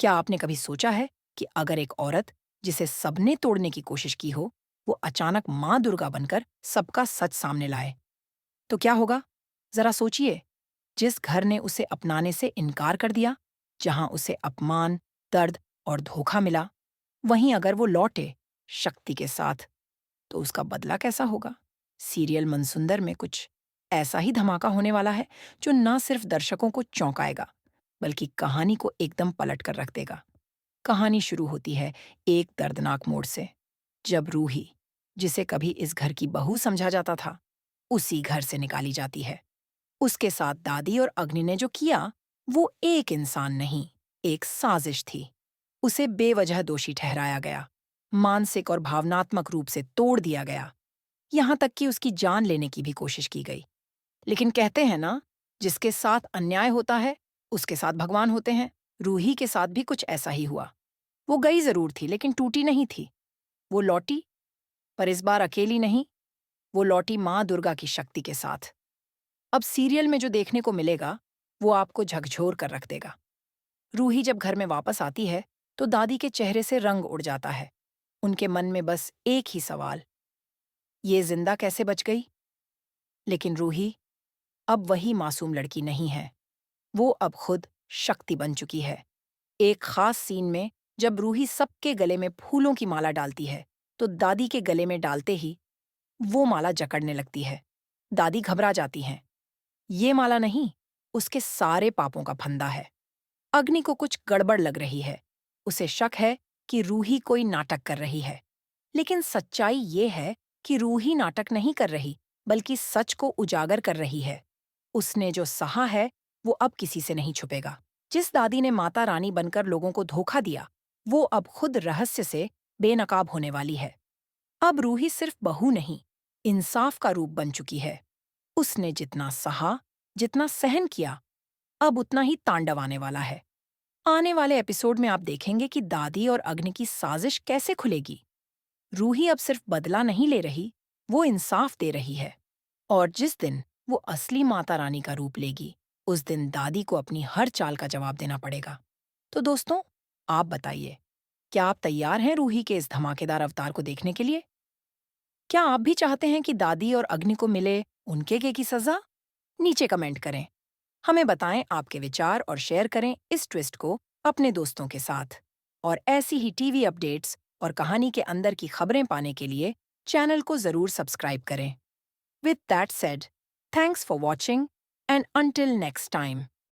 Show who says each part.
Speaker 1: क्या आपने कभी सोचा है कि अगर एक औरत जिसे सबने तोड़ने की कोशिश की हो, वो अचानक माँ दुर्गा बनकर सबका सच सामने लाए, तो क्या होगा? जरा सोचिए। जिस घर ने उसे अपनाने से इनकार कर दिया, जहां उसे अपमान, दर्द और धोखा मिला, वहीं अगर वो लौटे शक्ति के साथ, तो उसका बदला कैसा होगा? सीरियल मनसुंदर में कुछ ऐसा ही धमाका होने वाला है, जो न सिर्फ दर्शकों को चौंकाएगा, बल्कि कहानी को एकदम पलट कर रख देगा। कहानी शुरू होती है एक दर्दनाक मोड़ से, जब रूही, जिसे कभी इस घर की बहू समझा जाता था, उसी घर से निकाली जाती है। उसके साथ दादी और अग्नि ने जो किया, वो एक इंसान नहीं, एक साजिश थी। उसे बेवजह दोषी ठहराया गया, मानसिक और भावनात्मक रूप से तोड़ दिया गया, यहाँ तक कि उसकी जान लेने की भी कोशिश की गई। लेकिन कहते हैं ना, जिसके साथ अन्याय होता है, उसके साथ भगवान होते हैं। रूही के साथ भी कुछ ऐसा ही हुआ। वो गई जरूर थी, लेकिन टूटी नहीं थी। वो लौटी, पर इस बार अकेली नहीं। वो लौटी माँ दुर्गा की शक्ति के साथ। अब सीरियल में जो देखने को मिलेगा, वो आपको झकझोर कर रख देगा। रूही जब घर में वापस आती है, तो दादी के चेहरे से रंग उड़ जाता है। उनके मन में बस एक ही सवाल, ये जिंदा कैसे बच गई? लेकिन रूही अब वही मासूम लड़की नहीं है। वो अब खुद शक्ति बन चुकी है। एक खास सीन में जब रूही सबके गले में फूलों की माला डालती है, तो दादी के गले में डालते ही वो माला जकड़ने लगती है। दादी घबरा जाती हैं। ये माला नहीं, उसके सारे पापों का फंदा है। अग्नि को कुछ गड़बड़ लग रही है। उसे शक है कि रूही कोई नाटक कर रही है। लेकिन सच्चाई ये है कि रूही नाटक नहीं कर रही, बल्कि सच को उजागर कर रही है। उसने जो सहा है, वो अब किसी से नहीं छुपेगा। जिस दादी ने माता रानी बनकर लोगों को धोखा दिया, वो अब खुद रहस्य से बेनकाब होने वाली है। अब रूही सिर्फ बहू नहीं, इंसाफ का रूप बन चुकी है। उसने जितना सहा, जितना सहन किया, अब उतना ही तांडव आने वाला है। आने वाले एपिसोड में आप देखेंगे कि दादी और अग्नि की साजिश कैसे खुलेगी। रूही अब सिर्फ बदला नहीं ले रही, वो इंसाफ दे रही है। और जिस दिन वो असली माता रानी का रूप लेगी, उस दिन दादी को अपनी हर चाल का जवाब देना पड़ेगा। तो दोस्तों, आप बताइए, क्या आप तैयार हैं रूही के इस धमाकेदार अवतार को देखने के लिए? क्या आप भी चाहते हैं कि दादी और अग्नि को मिले उनके की सजा? नीचे कमेंट करें। हमें बताएं आपके विचार और शेयर करें इस ट्विस्ट को अपने दोस्तों के साथ। और ऐसी ही टीवी अपडेट्स और कहानी के अंदर की खबरें पाने के लिए चैनल को जरूर सब्सक्राइब करें। With that said, thanks for watching and until next time.